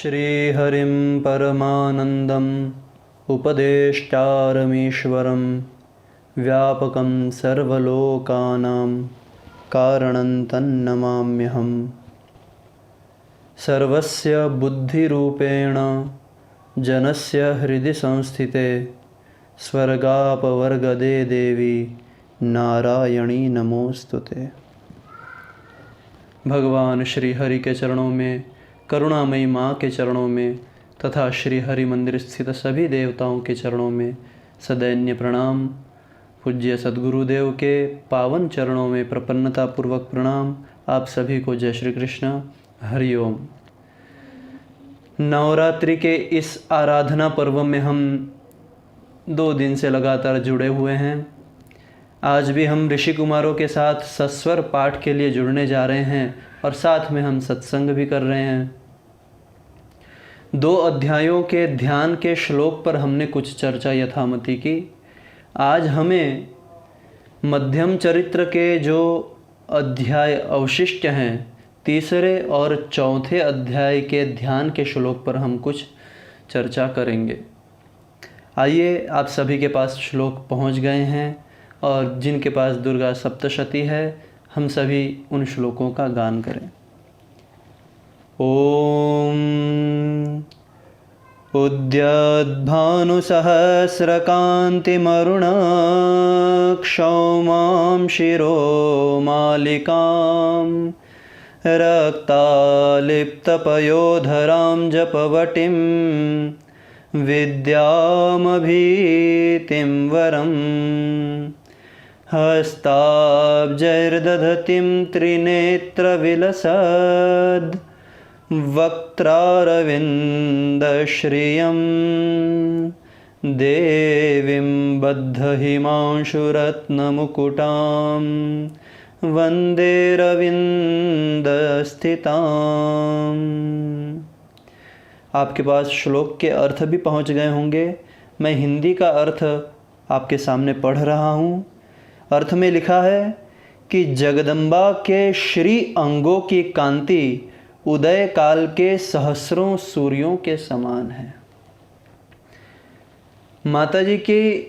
श्रीहरिं परमानन्दम् उपदेष्टारमीश्वरं व्यापकं सर्वलोकानां कारणं तन्नमाम्यहम्। सर्वस्य बुद्धिरूपेण जनस्य हृदि संस्थिते स्वर्गापवर्गदे देवी नारायणी नमोस्तुते। भगवान श्री हरि के चरणों में, करुणामयी माँ के चरणों में तथा श्री हरि मंदिर स्थित सभी देवताओं के चरणों में सदैन्य प्रणाम। पूज्य सद्गुरुदेव के पावन चरणों में प्रपन्नता पूर्वक प्रणाम। आप सभी को जय श्री कृष्ण, हरिओम। नवरात्रि के इस आराधना पर्व में हम 2 दिन से लगातार जुड़े हुए हैं। आज भी हम ऋषि कुमारों के साथ सस्वर पाठ के लिए जुड़ने जा रहे हैं और साथ में हम सत्संग भी कर रहे हैं। 2 अध्यायों के ध्यान के श्लोक पर हमने कुछ चर्चा यथामति की। आज हमें मध्यम चरित्र के जो अध्याय अवशिष्ट हैं, 3रे और 4थे अध्याय के ध्यान के श्लोक पर हम कुछ चर्चा करेंगे। आइए, आप सभी के पास श्लोक पहुंच गए हैं और जिनके पास दुर्गा सप्तशती है, हम सभी उन श्लोकों का गान करें। ओम उद्यद्भानुसहस्रकान्तिमरुणक्षौमां शिरोमालिकां रक्तालिप्तपयोधरां जपवटीं विद्यामभीतिं वरम् हस्ताब्जैर्दधतीं त्रिनेत्रविलसद् वक्त्रारविन्दश्रियं देवीं बद्धहिमांशुरत्नमुकुटां वन्दे रविन्दस्थिताम्। आपके पास श्लोक के अर्थ भी पहुंच गए होंगे। मैं हिंदी का अर्थ आपके सामने पढ़ रहा हूं। अर्थ में लिखा है कि जगदम्बा के श्री अंगों की कांति उदय काल के सहस्रों सूर्यों के समान है। माता जी के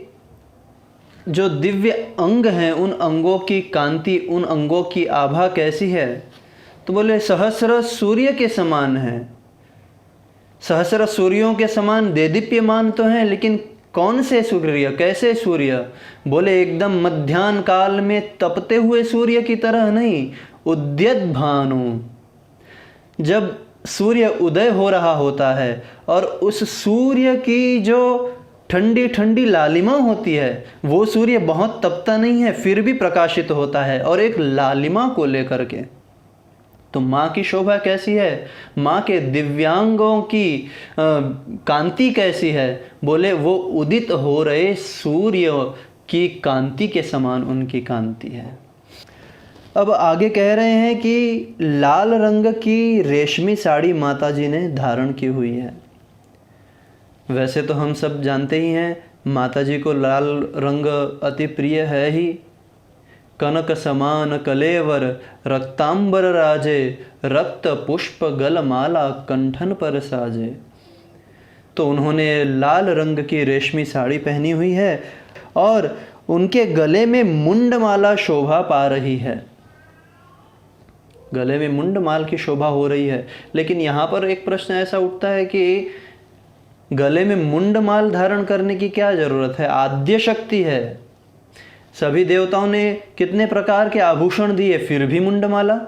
जो दिव्य अंग हैं, उन अंगों की कांति, उन अंगों की आभा कैसी है? तो बोले सहस्र सूर्य के समान है। सहस्र सूर्यों के समान देदीप्यमान तो हैं, लेकिन कौन से सूर्य, कैसे सूर्य? बोले एकदम मध्याह्न काल में तपते हुए सूर्य की तरह नहीं। उद्यत भानु, जब सूर्य उदय हो रहा होता है और उस सूर्य की जो ठंडी ठंडी लालिमा होती है, वो सूर्य बहुत तपता नहीं है, फिर भी प्रकाशित होता है और एक लालिमा को लेकर के। तो माँ की शोभा कैसी है? माँ के दिव्यांगों की कांति कैसी है? बोले वो उदित हो रहे सूर्य की कांति के समान उनकी कांति है। अब आगे कह रहे हैं कि लाल रंग की रेशमी साड़ी माता जी ने धारण की हुई है। वैसे तो हम सब जानते ही हैं, माता जी को लाल रंग अति प्रिय है ही। कनक समान कलेवर रक्तांबर राजे, रक्त पुष्प गलमाला कंठन पर साजे। तो उन्होंने लाल रंग की रेशमी साड़ी पहनी हुई है और उनके गले में मुंडमाला शोभा पा रही है। गले में मुंडमाल की शोभा हो रही है। लेकिन यहाँ पर एक प्रश्न ऐसा उठता है कि गले में मुंडमाल धारण करने की क्या जरूरत है? आद्य शक्ति है। सभी देवताओं ने कितने प्रकार के आभूषण दिए, फिर भी मुंडमाला?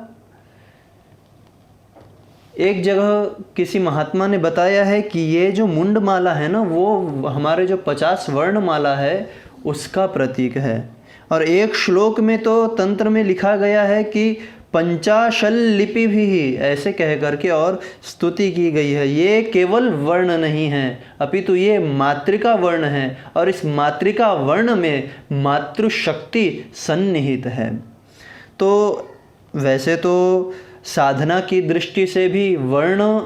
एक जगह किसी महात्मा ने बताया है कि ये जो मुंडमाला है ना, वो हमारे जो 50 वर्णमाला है उसका प्रतीक है। और एक श्लोक में तो तंत्र में लिखा गया है कि पंचाशल लिपि भी, ऐसे कह करके और स्तुति की गई है। ये केवल वर्ण नहीं है, अपितु ये मातृका वर्ण है और इस मातृका वर्ण में मातृशक्ति सन्निहित है। तो वैसे तो साधना की दृष्टि से भी वर्ण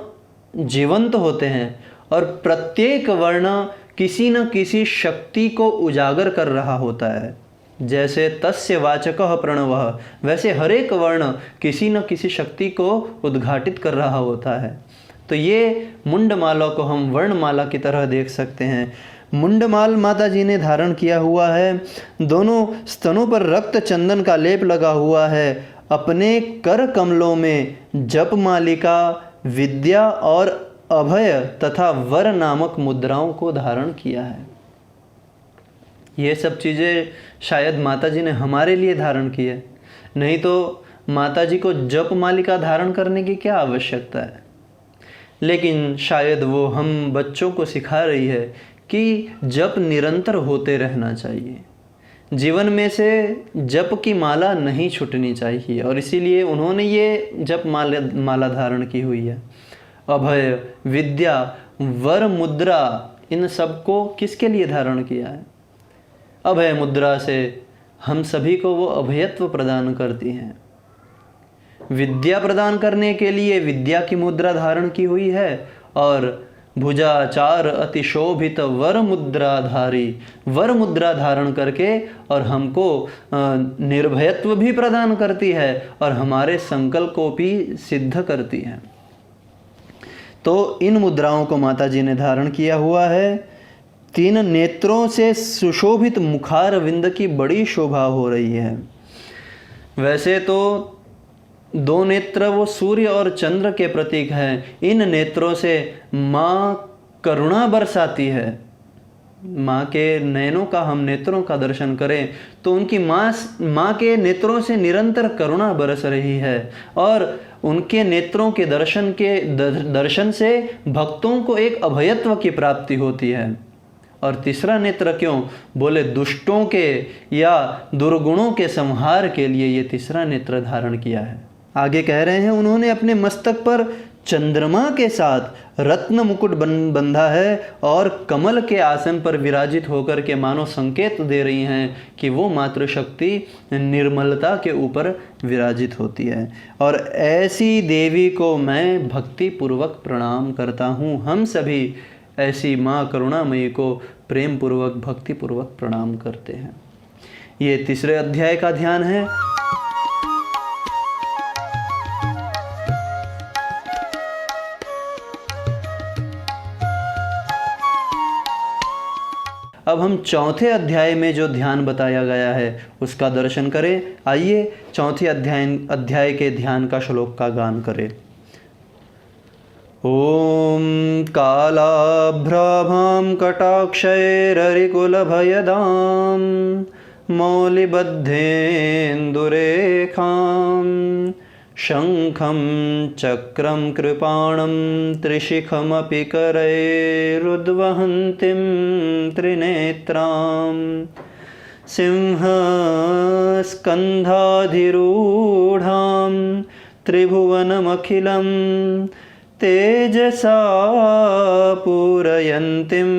जीवंत होते हैं और प्रत्येक वर्ण किसी न किसी शक्ति को उजागर कर रहा होता है। जैसे तस्य वाचकः प्रणवः, वैसे हर एक वर्ण किसी न किसी शक्ति को उद्घाटित कर रहा होता है। तो ये मुंडमाला को हम वर्णमाला की तरह देख सकते हैं। मुंडमाल माता जी ने धारण किया हुआ है, दोनों स्तनों पर रक्त चंदन का लेप लगा हुआ है, अपने कर कमलों में जप मालिका, विद्या और अभय तथा वर नामक मुद्राओं को धारण किया है। ये सब चीज़ें शायद माता जी ने हमारे लिए धारण की है, नहीं तो माता जी को जप मालिका धारण करने की क्या आवश्यकता है। लेकिन शायद वो हम बच्चों को सिखा रही है कि जप निरंतर होते रहना चाहिए, जीवन में से जप की माला नहीं छूटनी चाहिए, और इसीलिए उन्होंने ये जप माला धारण की हुई है। अभय, विद्या, वर मुद्रा, इन सब को किसके लिए धारण किया है? अभय मुद्रा से हम सभी को वो अभयत्व प्रदान करती हैं। विद्या प्रदान करने के लिए विद्या की मुद्रा धारण की हुई है, और भुजाचार अति शोभित वर मुद्राधारी, वर मुद्रा धारण करके और हमको निर्भयत्व भी प्रदान करती है और हमारे संकल्प को भी सिद्ध करती है। तो इन मुद्राओं को माता जी ने धारण किया हुआ है। 3 नेत्रों से सुशोभित मुखार विंद की बड़ी शोभा हो रही है। वैसे तो 2 नेत्र वो सूर्य और चंद्र के प्रतीक हैं। इन नेत्रों से माँ करुणा बरसाती है। माँ के नयनों का हम नेत्रों का दर्शन करें तो उनकी माँ के नेत्रों से निरंतर करुणा बरस रही है, और उनके नेत्रों के दर्शन से भक्तों को एक अभयत्व की प्राप्ति होती है। और तीसरा नेत्र क्यों? बोले दुष्टों के या दुर्गुणों के संहार के लिए ये तीसरा नेत्र धारण किया है। आगे कह रहे हैं, उन्होंने अपने मस्तक पर चंद्रमा के साथ रत्न मुकुट बंधा है और कमल के आसन पर विराजित होकर के मानो संकेत दे रही हैं कि वो मातृशक्ति निर्मलता के ऊपर विराजित होती है। और ऐसी देवी को मैं भक्ति पूर्वक प्रणाम करता हूँ। हम सभी ऐसी माँ करुणामयी को प्रेम पूर्वक भक्ति पूर्वक प्रणाम करते हैं। ये तीसरे अध्याय का ध्यान है। अब हम चौथे अध्याय में जो ध्यान बताया गया है उसका दर्शन करें। आइए चौथे अध्याय के ध्यान का श्लोक का गान करें। ओम कालाभ्राभां कटाक्षैररिकुलभयदां मौलिबद्धेन्दुरेखां शंखं चक्रं कृपाणं त्रिशिखमपि करैरुद्वहन्तीं त्रिनेत्रां सिंहस्कन्धाधिरूढां त्रिभुवनमखिलं तेजसा पूरयन्तीं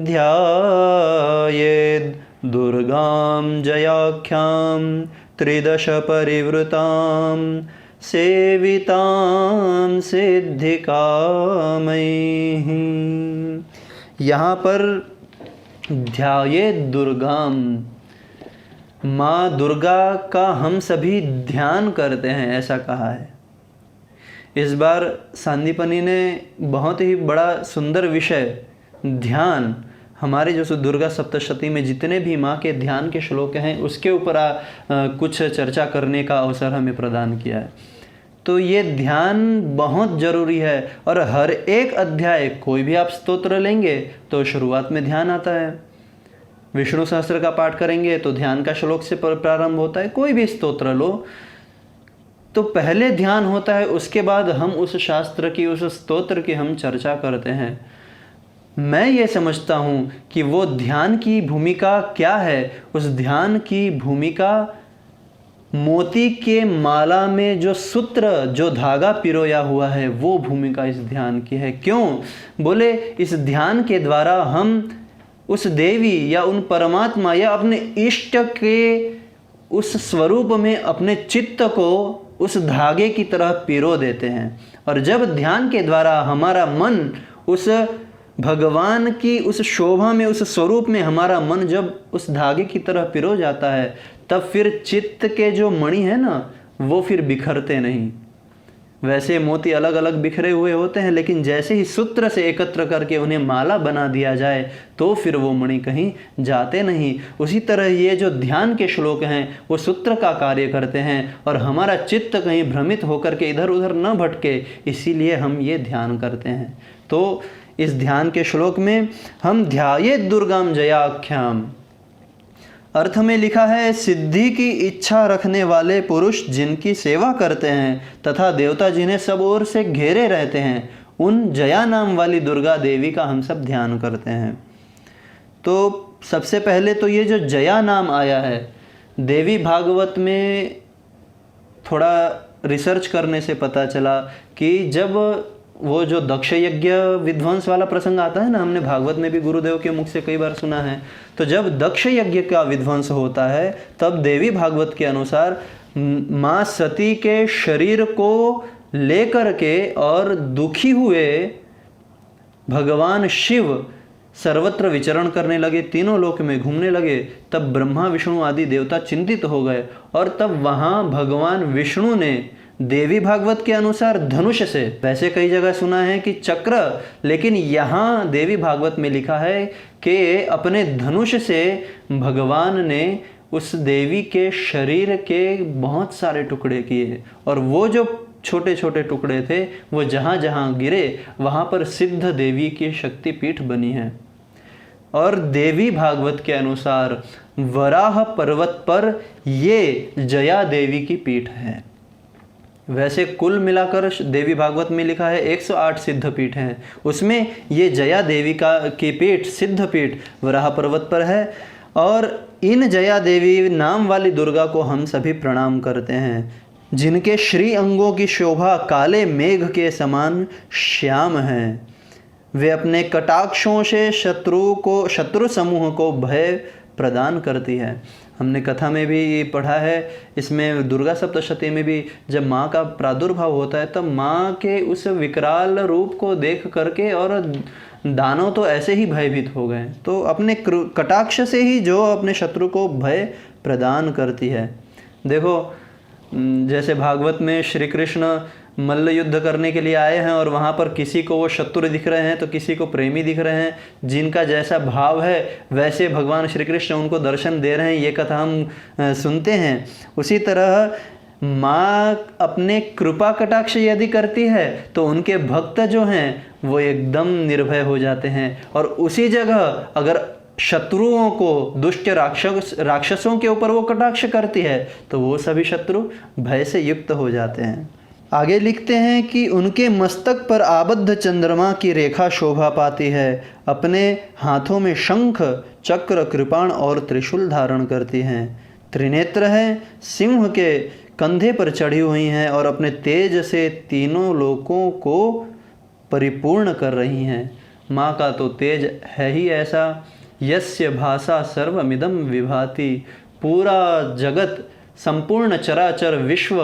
ध्यायेद् दुर्गां जयाख्यां त्रिदश परिवृतां सेवितां सिद्धिकामैः। यहाँ पर ध्यायेद् दुर्गां, माँ दुर्गा का हम सभी ध्यान करते हैं, ऐसा कहा है। इस बार सांदीपनी ने बहुत ही बड़ा सुंदर विषय ध्यान, हमारे जो दुर्गा सप्तशती में जितने भी माँ के ध्यान के श्लोक हैं उसके ऊपर कुछ चर्चा करने का अवसर हमें प्रदान किया है। तो ये ध्यान बहुत ज़रूरी है, और हर एक अध्याय, कोई भी आप स्तोत्र लेंगे तो शुरुआत में ध्यान आता है। विष्णु सहस्त्र का पाठ करेंगे तो ध्यान का श्लोक से प्रारंभ होता है। कोई भी स्तोत्र लो तो पहले ध्यान होता है, उसके बाद हम उस शास्त्र की, उस स्तोत्र की हम चर्चा करते हैं। मैं ये समझता हूँ कि वो ध्यान की भूमिका क्या है। उस ध्यान की भूमिका मोती के माला में जो सूत्र, जो धागा पिरोया हुआ है, वो भूमिका इस ध्यान की है। क्यों? बोले इस ध्यान के द्वारा हम उस देवी या उन परमात्मा या अपने इष्ट के उस स्वरूप में अपने चित्त को उस धागे की तरह पिरो देते हैं। और जब ध्यान के द्वारा हमारा मन उस भगवान की उस शोभा में, उस स्वरूप में हमारा मन जब उस धागे की तरह पिरो जाता है, तब फिर चित्त के जो मणि है ना, वो फिर बिखरते नहीं। वैसे मोती अलग अलग बिखरे हुए होते हैं, लेकिन जैसे ही सूत्र से एकत्र करके उन्हें माला बना दिया जाए तो फिर वो मणि कहीं जाते नहीं। उसी तरह ये जो ध्यान के श्लोक हैं वो सूत्र का कार्य करते हैं और हमारा चित्त कहीं भ्रमित होकर के इधर उधर न भटके, इसीलिए हम ये ध्यान करते हैं। तो इस ध्यान के श्लोक में हम ध्याये दुर्गाम जयाख्याम, अर्थ में लिखा है सिद्धि की इच्छा रखने वाले पुरुष जिनकी सेवा करते हैं तथा देवता जिन्हें सब ओर से घेरे रहते हैं, उन जया नाम वाली दुर्गा देवी का हम सब ध्यान करते हैं। तो सबसे पहले तो ये जो जया नाम आया है, देवी भागवत में थोड़ा रिसर्च करने से पता चला कि जब वो जो दक्ष यज्ञ विध्वंस वाला प्रसंग आता है ना, हमने भागवत में भी गुरुदेव के मुख से कई बार सुना है, तो जब दक्ष यज्ञ का विध्वंस होता है तब देवी भागवत के अनुसार माँ सती के शरीर को लेकर के और दुखी हुए भगवान शिव सर्वत्र विचरण करने लगे, तीनों लोक में घूमने लगे। तब ब्रह्मा विष्णु आदि देवता चिंतित हो गए और तब वहाँ भगवान विष्णु ने देवी भागवत के अनुसार धनुष से, वैसे कई जगह सुना है कि चक्र, लेकिन यहाँ देवी भागवत में लिखा है कि अपने धनुष से भगवान ने उस देवी के शरीर के बहुत सारे टुकड़े किए और वो जो छोटे छोटे टुकड़े थे वो जहाँ जहाँ गिरे वहाँ पर सिद्ध देवी की शक्तिपीठ बनी है। और देवी भागवत के अनुसार वराह पर्वत पर ये जया देवी की पीठ है। वैसे कुल मिलाकर देवी भागवत में लिखा है 108 सिद्ध पीठ हैं, उसमें ये जया देवी की पीठ, सिद्ध पीठ वराह पर्वत पर है। और इन जया देवी नाम वाली दुर्गा को हम सभी प्रणाम करते हैं, जिनके श्री अंगों की शोभा काले मेघ के समान श्याम हैं। वे अपने कटाक्षों से शत्रु समूह को भय प्रदान करती है। हमने कथा में भी पढ़ा है, इसमें दुर्गा सप्तशती में भी जब माँ का प्रादुर्भाव होता है तब माँ के उस विकराल रूप को देख करके और दानव तो ऐसे ही भयभीत हो गए, तो अपने कटाक्ष से ही जो अपने शत्रु को भय प्रदान करती है। देखो जैसे भागवत में श्री कृष्ण मल्ल युद्ध करने के लिए आए हैं और वहाँ पर किसी को वो शत्रु दिख रहे हैं तो किसी को प्रेमी दिख रहे हैं, जिनका जैसा भाव है वैसे भगवान श्री कृष्ण उनको दर्शन दे रहे हैं, ये कथा हम सुनते हैं। उसी तरह माँ अपने कृपा कटाक्ष यदि करती है तो उनके भक्त जो हैं वो एकदम निर्भय हो जाते हैं, और उसी जगह अगर शत्रुओं को, दुष्ट राक्षसों के ऊपर वो कटाक्ष करती है तो वो सभी शत्रु भय से युक्त हो जाते हैं। आगे लिखते हैं कि उनके मस्तक पर आबद्ध चंद्रमा की रेखा शोभा पाती है, अपने हाथों में शंख, चक्र, कृपाण और त्रिशूल धारण करती हैं, त्रिनेत्र है, सिंह के कंधे पर चढ़ी हुई हैं और अपने तेज से तीनों लोकों को परिपूर्ण कर रही हैं। माँ का तो तेज है ही ऐसा, यस्य भाषा सर्वमिदं विभाति, पूरा जगत, संपूर्ण चराचर विश्व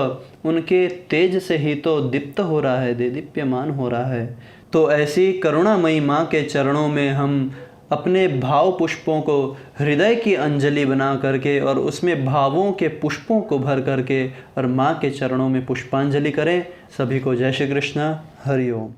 उनके तेज से ही तो दीप्त हो रहा है, देदीप्यमान हो रहा है। तो ऐसी करुणामयी माँ के चरणों में हम अपने भाव पुष्पों को हृदय की अंजलि बना करके और उसमें भावों के पुष्पों को भर करके और माँ के चरणों में पुष्पांजलि करें। सभी को जय श्री कृष्ण, हरि ओम।